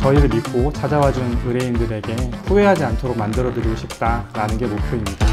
저희를 믿고 찾아와준 의뢰인들에게 후회하지 않도록 만들어드리고 싶다라는 게 목표입니다.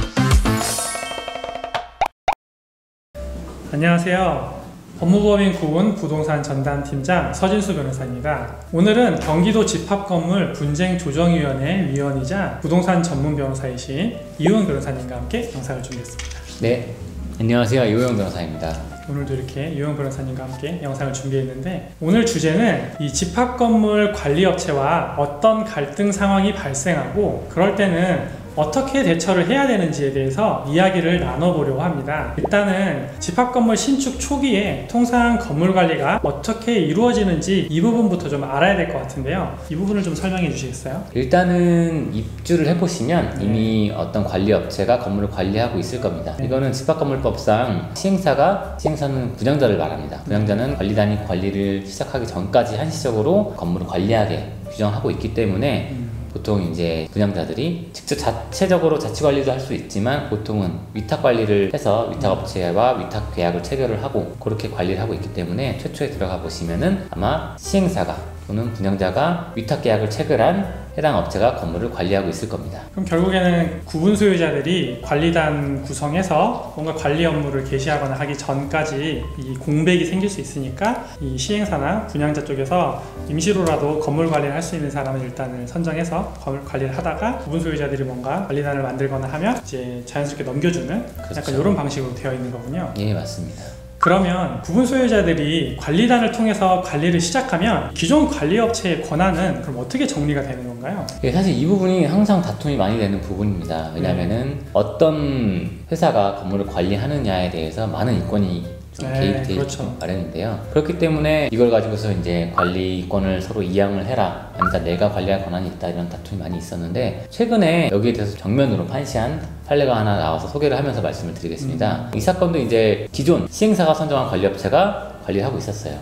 안녕하세요. 법무법인 구은 부동산 전담팀장 서진수 변호사입니다. 오늘은 경기도 집합건물 분쟁조정위원회 위원이자 부동산 전문 변호사이신 이호영 변호사님과 함께 영상을 준비했습니다. 네, 안녕하세요. 이호영 변호사입니다. 오늘도 이렇게 이호영 변호사님과 함께 영상을 준비했는데, 오늘 주제는 이 집합건물 관리업체와 어떤 갈등 상황이 발생하고 그럴 때는 어떻게 대처를 해야 되는지에 대해서 이야기를 나눠보려고 합니다. 일단은 집합건물 신축 초기에 통상 건물 관리가 어떻게 이루어지는지 이 부분부터 좀 알아야 될 것 같은데요. 이 부분을 좀 설명해 주시겠어요? 일단은 입주를 해보시면 이미 어떤 관리업체가 건물을 관리하고 있을 겁니다. 이거는 집합건물법상 시행사는 분양자를 말합니다. 분양자는 관리단이 관리를 시작하기 전까지 한시적으로 건물을 관리하게 규정하고 있기 때문에 보통 이제 분양자들이 직접 자체적으로 자치관리도 할 수 있지만, 보통은 위탁관리를 해서 위탁업체와 위탁 계약을 체결을 하고 그렇게 관리를 하고 있기 때문에 최초에 들어가 보시면은 아마 시행사가 또는 분양자가 위탁계약을 체결한 해당 업체가 건물을 관리하고 있을 겁니다. 그럼 결국에는 구분 소유자들이 관리단 구성해서 뭔가 관리 업무를 개시하거나 하기 전까지 이 공백이 생길 수 있으니까 이 시행사나 분양자 쪽에서 임시로라도 건물 관리를 할 수 있는 사람을 일단은 선정해서 건물 관리를 하다가 구분 소유자들이 뭔가 관리단을 만들거나 하면 이제 자연스럽게 넘겨주는, 그렇죠. 약간 이런 방식으로 되어 있는 거군요. 예, 맞습니다. 그러면 구분 소유자들이 관리단을 통해서 관리를 시작하면 기존 관리업체의 권한은 그럼 어떻게 정리가 되는 건가요? 예, 사실 이 부분이 항상 다툼이 많이 되는 부분입니다. 왜냐면은 어떤 회사가 건물을 관리하느냐에 대해서 많은 이권이 개입되어 그렇죠. 있기 마련인데요. 그렇기 때문에 이걸 가지고서 이제 관리권을 서로 이양을 해라, 아니다 내가 관리할 권한이 있다, 이런 다툼이 많이 있었는데, 최근에 여기에 대해서 정면으로 판시한 판례가 하나 나와서 소개를 하면서 말씀을 드리겠습니다. 이 사건도 이제 기존 시행사가 선정한 관리업체가 관리를 하고 있었어요.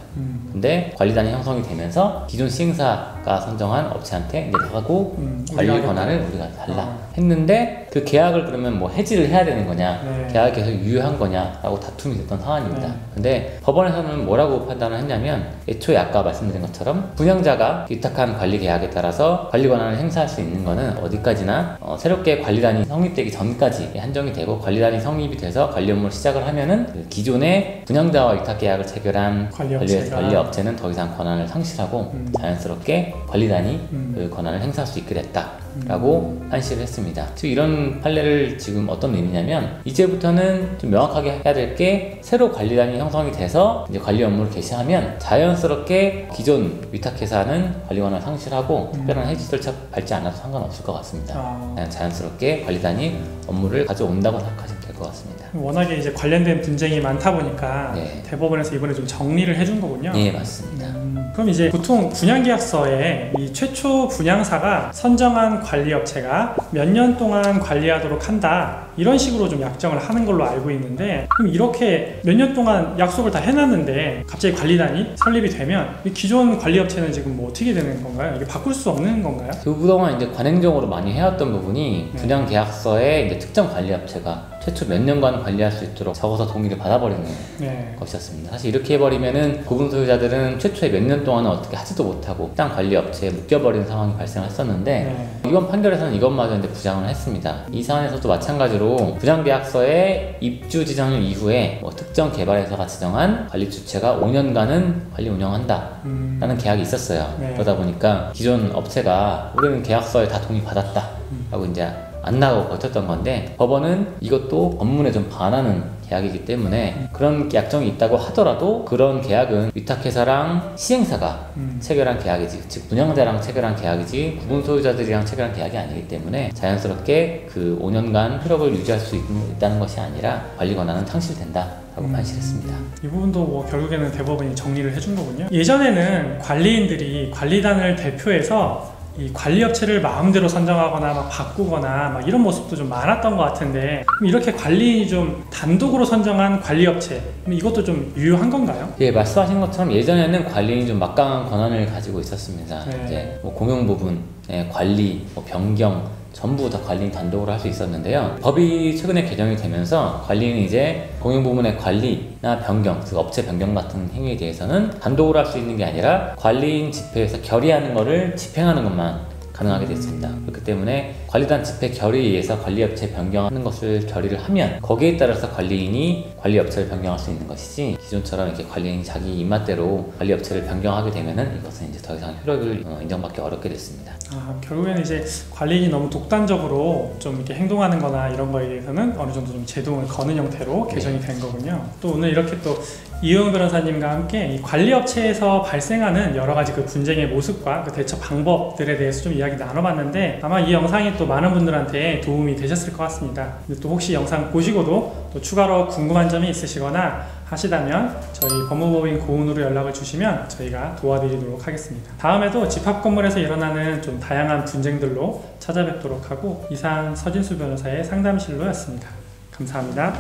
근데 관리단이 형성이 되면서 기존 시행사가 선정한 업체한테 이제 나가고 관리 권한을 우리가 달라 했는데, 그 계약을 그러면 뭐 해지를 해야 되는 거냐, 계약이 계속 유효한 거냐 라고 다툼이 됐던 상황입니다. 근데 법원에서는 뭐라고 판단을 했냐면, 애초에 아까 말씀드린 것처럼 분양자가 위탁한 관리 계약에 따라서 관리 권한을 행사할 수 있는 거는 어디까지나 새롭게 관리단이 성립되기 전까지 한정이 되고, 관리단이 성립이 돼서 관리 업무를 시작을 하면은 그 기존의 분양자와 위탁 계약을 체결한 관리업체는 더 이상 권한을 상실하고 자연스럽게 관리단이 그 권한을 행사할 수 있게 됐다라고 판시를 했습니다. 즉 이런 판례를 지금 어떤 의미냐면, 이제부터는 좀 명확하게 해야 될 게, 새로 관리단이 형성이 돼서 이제 관리 업무를 개시하면 자연스럽게 기존 위탁회사는 관리 권한을 상실하고 특별한 해지 절차 밟지 않아도 상관없을 것 같습니다. 그냥 자연스럽게 관리단이 업무를 가져온다고 생각하시면 될 것 같습니다. 워낙에 이제 관련된 분쟁이 많다 보니까 대법원에서 이번에 좀 정리를 해준 거군요. 네, 맞습니다. 그럼 이제 보통 분양계약서에 이 최초 분양사가 선정한 관리업체가 몇 년 동안 관리하도록 한다, 이런 식으로 좀 약정을 하는 걸로 알고 있는데, 그럼 이렇게 몇 년 동안 약속을 다 해놨는데 갑자기 관리단이 설립이 되면 이 기존 관리업체는 지금 뭐 어떻게 되는 건가요? 이게 바꿀 수 없는 건가요? 그동안 이제 관행적으로 많이 해왔던 부분이 분양계약서에 이제 특정 관리업체가 최초 몇 년간 관리할 수 있도록 적어서 동의를 받아버리는 것이었습니다. 사실 이렇게 해버리면은 구분 소유자들은 최초에 몇 년 동안은 어떻게 하지도 못하고 해당 관리업체에 묶여버리는 상황이 발생했었는데, 이번 판결에서는 이것마저 이제 부장을 했습니다. 이 사안에서도 마찬가지로 분양계약서에 입주 지정일 이후에 뭐 특정 개발회사가 지정한 관리 주체가 5년간은 관리 운영한다 라는 계약이 있었어요. 그러다 보니까 기존 업체가 우리는 계약서에 다 동의 받았다 라고 이제 안 나가고 버텼던 건데, 법원은 이것도 법문에 좀 반하는 계약이기 때문에 그런 약정이 있다고 하더라도 그런 계약은 위탁회사랑 시행사가 체결한 계약이지, 즉 분양자랑 체결한 계약이지 구분 소유자들이랑 체결한 계약이 아니기 때문에 자연스럽게 그 5년간 효력을 유지할 수 있다는 것이 아니라 관리 권한은 상실된다 라고 판시했습니다. 이 부분도 뭐 결국에는 대법원이 정리를 해준 거군요. 예전에는 관리인들이 관리단을 대표해서 이 관리업체를 마음대로 선정하거나 막 바꾸거나 막 이런 모습도 좀 많았던 것 같은데, 그럼 이렇게 관리인이 좀 단독으로 선정한 관리업체, 그럼 이것도 좀 유효한 건가요? 예, 말씀하신 것처럼 예전에는 관리인이 좀 막강한 권한을 가지고 있었습니다. 이제 뭐 공용 부분 관리, 뭐 변경, 전부 다 관리인 단독으로 할 수 있었는데요. 법이 최근에 개정이 되면서 관리인은 이제 공용부문의 관리나 변경, 즉 업체 변경 같은 행위에 대해서는 단독으로 할 수 있는 게 아니라 관리인 집회에서 결의하는 것을 집행하는 것만 가능하게 됐습니다. 그렇기 때문에 관리단 집회 결의에 의해서 관리업체 변경하는 것을 결의를 하면 거기에 따라서 관리인이 관리업체를 변경할 수 있는 것이지, 기존처럼 이렇게 관리인이 자기 입맛대로 관리업체를 변경하게 되면은 이것은 이제 더 이상 효력을 인정받기 어렵게 됐습니다. 결국에는 이제 관리인이 너무 독단적으로 좀 이렇게 행동하는 거나 이런 거에 대해서는 어느 정도 좀 제동을 거는 형태로 개정이 된 거군요. 또 오늘 이렇게 또 이효영 변호사님과 함께 이 관리업체에서 발생하는 여러 가지 그 분쟁의 모습과 그 대처 방법들에 대해서 좀 이야기 나눠봤는데, 아마 이 영상이 또 많은 분들한테 도움이 되셨을 것 같습니다. 근데 또 혹시 영상 보시고도 또 추가로 궁금한 점이 있으시거나 하시다면 저희 법무법인 고은으로 연락을 주시면 저희가 도와드리도록 하겠습니다. 다음에도 집합 건물에서 일어나는 좀 다양한 분쟁들로 찾아뵙도록 하고, 이상 서진수 변호사의 상담실로였습니다. 감사합니다.